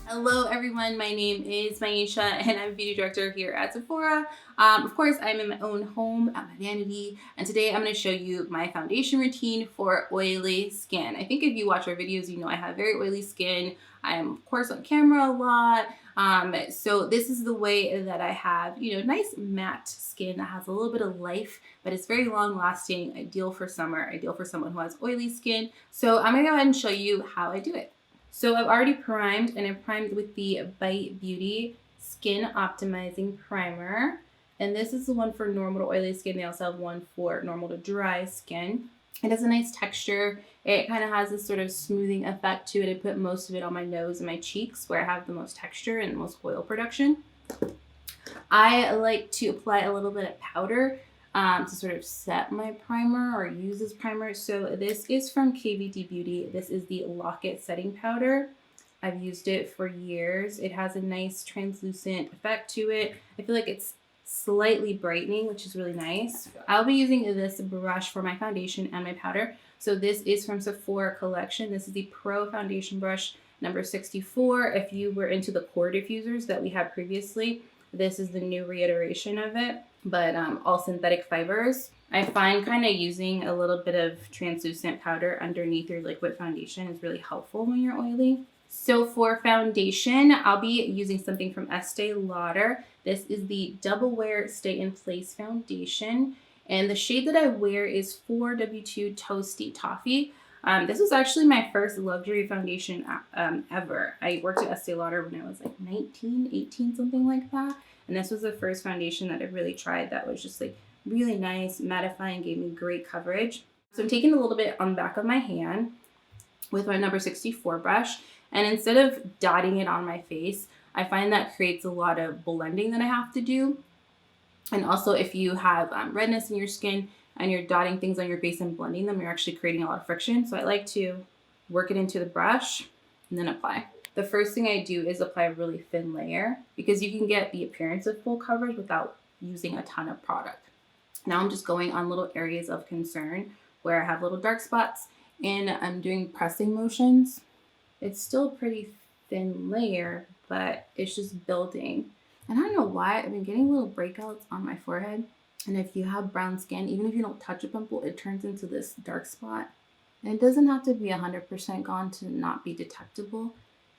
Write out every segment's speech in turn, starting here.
Hello everyone, my name is Myiesha and I'm beauty director here at Sephora. Of course, I'm in my own home at my vanity, and today I'm going to show you my foundation routine for oily skin. I think if you watch our videos, you know I have very oily skin. I'm of course on camera a lot. So this is the way that I have, nice matte skin that has a little bit of life, but it's very long lasting, ideal for summer, ideal for someone who has oily skin. So I'm going to go ahead and show you how I do it. So I've already primed, and I'm primed with the Bite Beauty Skin Optimizing Primer. And this is the one for normal to oily skin. They also have one for normal to dry skin. It has a nice texture. It kind of has this sort of smoothing effect to it. I put most of it on my nose and my cheeks where I have the most texture and the most oil production. I like to apply a little bit of powder to sort of set my primer or use as primer. So this is from KVD Beauty. This is the Lock It Setting Powder. I've used it for years. It has a nice translucent effect to it. I feel like it's slightly brightening, which is really nice. I'll be using this brush for my foundation and my powder. So this is from Sephora collection. This is the Pro Foundation Brush number 64. If you were into the core diffusers that we had previously, this is the new reiteration of it, but all synthetic fibers. I find kind of using a little bit of translucent powder underneath your liquid foundation is really helpful when you're oily. So for foundation, I'll be using something from Estee Lauder. This is the Double Wear Stay in Place Foundation. And the shade that I wear is 4W2 Toasty Toffee. This was actually my first luxury foundation ever. I worked at Estee Lauder when I was like 19, 18, something like that. And this was the first foundation that I really tried that was just like really nice, mattifying, gave me great coverage. So I'm taking a little bit on the back of my hand with my number 64 brush. And instead of dotting it on my face, I find that creates a lot of blending that I have to do. And also if you have redness in your skin and you're dotting things on your face and blending them, you're actually creating a lot of friction. So I like to work it into the brush and then apply. The first thing I do is apply a really thin layer because you can get the appearance of full coverage without using a ton of product. Now I'm just going on little areas of concern where I have little dark spots and I'm doing pressing motions. It's still a pretty thin layer, but it's just building. And I don't know why, I've been getting little breakouts on my forehead. And if you have brown skin, even if you don't touch a pimple, it turns into this dark spot. And it doesn't have to be 100% gone to not be detectable.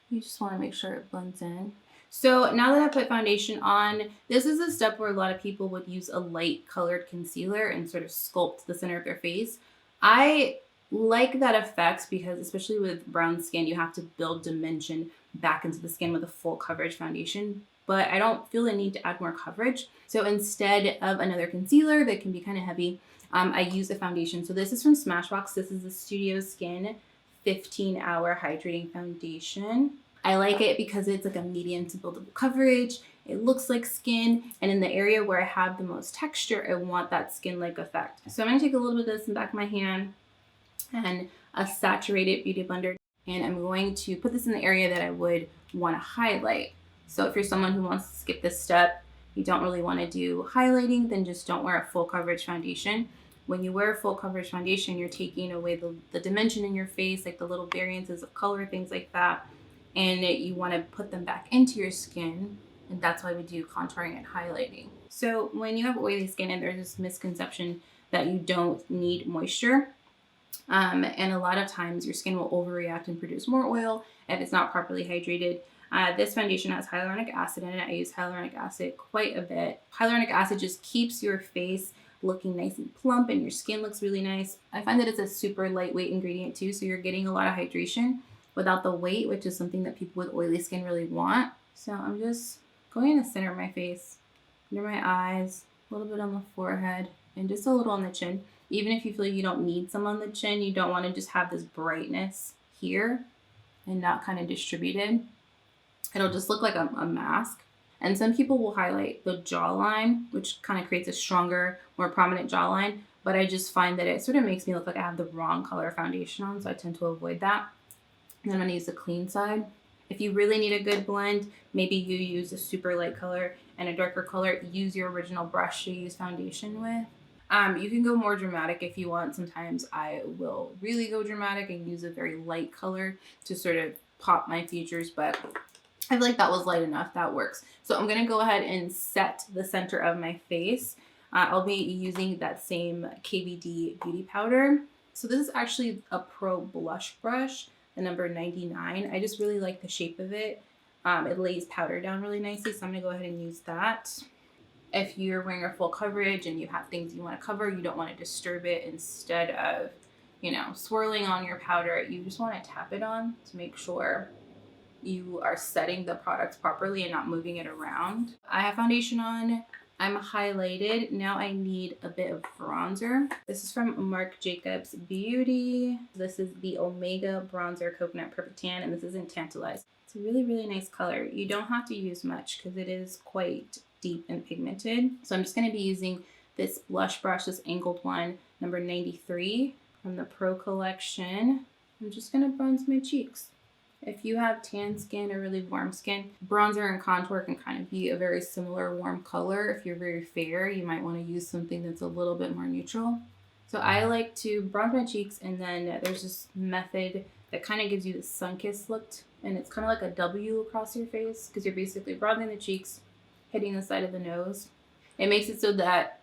You just want to make sure it blends in. So now that I put foundation on, this is a step where a lot of people would use a light colored concealer and sort of sculpt the center of their face. I like that effect because especially with brown skin, you have to build dimension back into the skin with a full coverage foundation. But I don't feel the need to add more coverage. So instead of another concealer that can be kind of heavy, I use a foundation. So this is from Smashbox. This is the Studio Skin 15-Hour Hydrating Foundation. I like it because it's like a medium to buildable coverage. It looks like skin. And in the area where I have the most texture, I want that skin-like effect. So I'm going to take a little bit of this in the back of my hand and a saturated beauty blender. And I'm going to put this in the area that I would want to highlight. So if you're someone who wants to skip this step, you don't really want to do highlighting, then just don't wear a full coverage foundation. When you wear a full coverage foundation, you're taking away the dimension in your face, like the little variances of color, things like that. And you want to put them back into your skin. And that's why we do contouring and highlighting. So when you have oily skin and there's this misconception that you don't need moisture, and a lot of times your skin will overreact and produce more oil if it's not properly hydrated. This foundation has hyaluronic acid in it. I use hyaluronic acid quite a bit. Hyaluronic acid just keeps your face looking nice and plump and your skin looks really nice. I find that it's a super lightweight ingredient too, so you're getting a lot of hydration without the weight, which is something that people with oily skin really want. So I'm just going in the center of my face, under my eyes, a little bit on the forehead, and just a little on the chin. Even if you feel like you don't need some on the chin, you don't want to just have this brightness here and not kind of distributed. It'll just look like a mask. And some people will highlight the jawline, which kind of creates a stronger, more prominent jawline. But I just find that it sort of makes me look like I have the wrong color foundation on, so I tend to avoid that. And I'm going to use the clean side. If you really need a good blend, maybe you use a super light color and a darker color. Use your original brush to use foundation with. You can go more dramatic if you want. Sometimes I will really go dramatic and use a very light color to sort of pop my features, but I feel like that was light enough. That works. So I'm going to go ahead and set the center of my face. I'll be using that same KVD beauty powder. So this is actually a Pro blush brush, the number 99. I just really like the shape of it. It lays powder down really nicely, so I'm going to go ahead and use that. If you're wearing a full coverage and you have things you want to cover, you don't want to disturb it, instead of, you know, swirling on your powder, you just want to tap it on to make sure you are setting the product properly and not moving it around. I have foundation on. I'm highlighted. Now I need a bit of bronzer. This is from Marc Jacobs Beauty. This is the Omega Bronzer Coconut Perfect Tan, and this is in Tantalized. It's a really, really nice color. You don't have to use much because it is quite deep and pigmented. So I'm just going to be using this blush brush, this angled one, number 93 from the Pro collection. I'm just going to bronze my cheeks. If you have tan skin or really warm skin, bronzer and contour can kind of be a very similar warm color. If you're very fair, you might want to use something that's a little bit more neutral. So I like to bronze my cheeks, and then there's this method that kind of gives you the sun-kissed look, and it's kind of like a W across your face because you're basically bronzing the cheeks, hitting the side of the nose. It makes it so that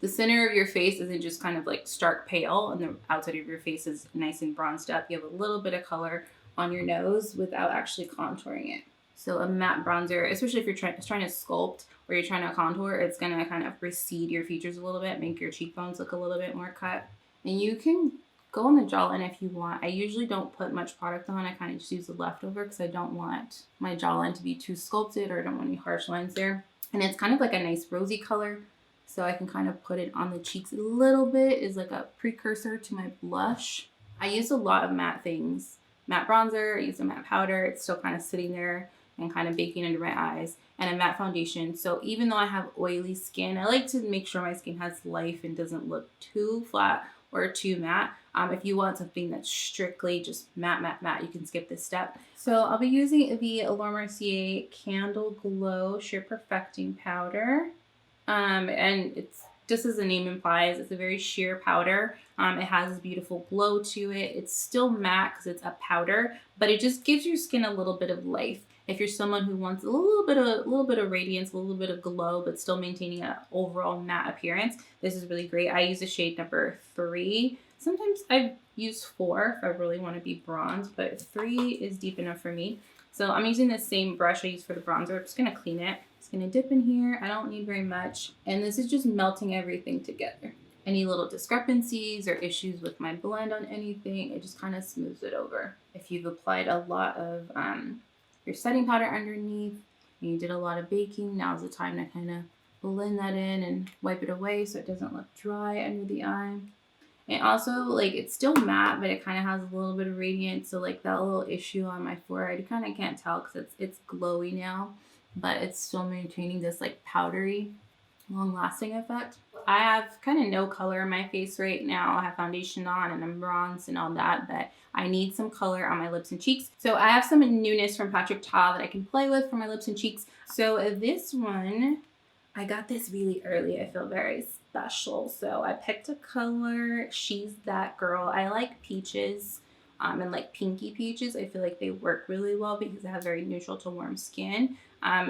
the center of your face isn't just kind of like stark pale and the outside of your face is nice and bronzed up. You have a little bit of color on your nose without actually contouring it. So a matte bronzer, especially if you're trying to sculpt or you're trying to contour, it's gonna kind of recede your features a little bit, make your cheekbones look a little bit more cut. And you can go on the jawline if you want. I usually don't put much product on. I kind of just use the leftover because I don't want my jawline to be too sculpted, or I don't want any harsh lines there. And it's kind of like a nice rosy color, so I can kind of put it on the cheeks a little bit as like a precursor to my blush. I use a lot of matte things. Matte bronzer, I use a matte powder, it's still kind of sitting there and kind of baking under my eyes, and a matte foundation. So even though I have oily skin, I like to make sure my skin has life and doesn't look too flat or too matte. If you want something that's strictly just matte, matte, matte, you can skip this step. So I'll be using the Laura Mercier Candle Glow Sheer Perfecting Powder. And it's just as the name implies, it's a very sheer powder. It has this beautiful glow to it. It's still matte because it's a powder, but it just gives your skin a little bit of life. If you're someone who wants a little bit of radiance, a little bit of glow, but still maintaining an overall matte appearance, this is really great. I use the shade number 3. Sometimes I use 4 if I really want to be bronze, but 3 is deep enough for me. So I'm using the same brush I use for the bronzer. I'm just gonna clean it. It's gonna dip in here. I don't need very much. And this is just melting everything together. Any little discrepancies or issues with my blend on anything, it just kind of smooths it over. If you've applied a lot of your setting powder underneath and you did a lot of baking, now's the time to kind of blend that in and wipe it away so it doesn't look dry under the eye. And also, like, it's still matte, but it kind of has a little bit of radiance. So like that little issue on my forehead, you kind of can't tell because it's glowy now, but it's still maintaining this like powdery, long-lasting effect. I have kind of no color in my face right now. I have foundation on and I'm bronzed and all that, but I need some color on my lips and cheeks. So I have some newness from Patrick Ta that I can play with for my lips and cheeks. So this one, I got this really early. I feel very special. So I picked a color. She's That Girl. I like peaches and like pinky peaches. I feel like they work really well because I have very neutral to warm skin.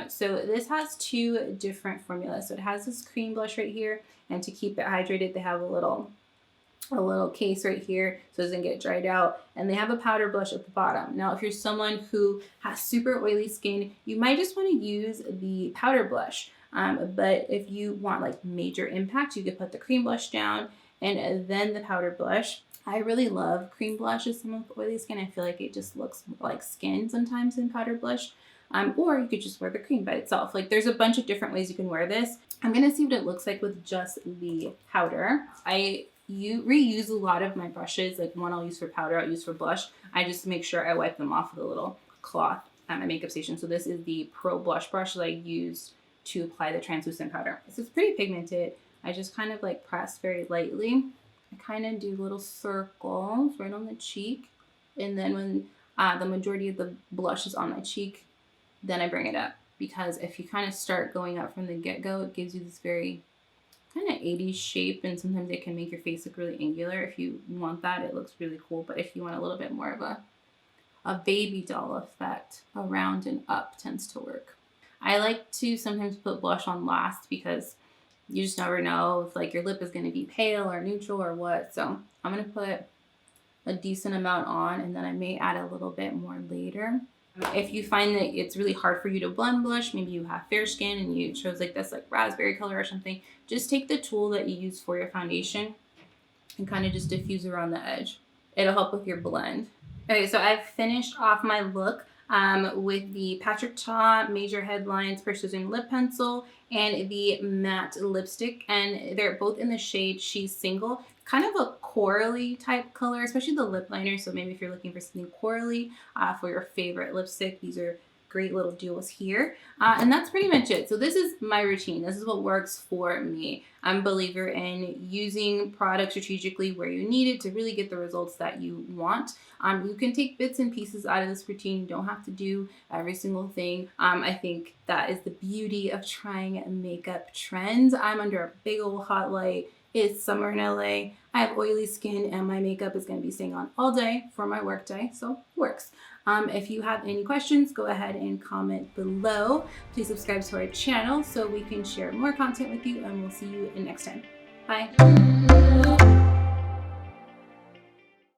So this has 2 different formulas. So it has this cream blush right here, and to keep it hydrated, they have a little case right here so it doesn't get dried out, and they have a powder blush at the bottom. Now if you're someone who has super oily skin, you might just want to use the powder blush, but if you want like major impact, you could put the cream blush down and then the powder blush. I really love cream blush as someone with oily skin. I feel like it just looks like skin sometimes in powder blush. Or you could just wear the cream by itself. Like there's a bunch of different ways you can wear this. I'm gonna see what it looks like with just the powder. You reuse a lot of my brushes. Like one I'll use for powder, I'll use for blush. I just make sure I wipe them off with a little cloth at my makeup station. So this is the Pro blush brush that I use to apply the translucent powder. This is pretty pigmented. I just kind of like press very lightly. I kind of do little circles right on the cheek. And then when the majority of the blush is on my cheek, then I bring it up. Because if you kind of start going up from the get-go, it gives you this very kind of 80s shape, and sometimes it can make your face look really angular. If you want that, it looks really cool. But if you want a little bit more of a a baby doll effect. Around and up tends to work. I like to sometimes put blush on last because you just never know if like your lip is going to be pale or neutral or what. So I'm going to put a decent amount on, and then I may add a little bit more later. If you find that it's really hard for you to blend blush, maybe you have fair skin and you chose like this like raspberry color or something, just take the tool that you use for your foundation and kind of just diffuse around the edge. It'll help with your blend. Okay, so I've finished off my look with the Patrick Ta Major Headlines Precision Lip Pencil and the matte lipstick, and they're both in the shade She's Single. Kind of a corally type color, especially the lip liner. So maybe if you're looking for something corally for your favorite lipstick, these are great little duos here. And that's pretty much it. So this is my routine. This is what works for me. I'm a believer in using products strategically where you need it to really get the results that you want. You can take bits and pieces out of this routine. You don't have to do every single thing. I think that is the beauty of trying makeup trends. I'm under a big old hot light. It's summer in LA. I have oily skin and my makeup is going to be staying on all day for my work day, so it works. If you have any questions, go ahead and comment below. Please subscribe to our channel so we can share more content with you, and we'll see you next time. Bye.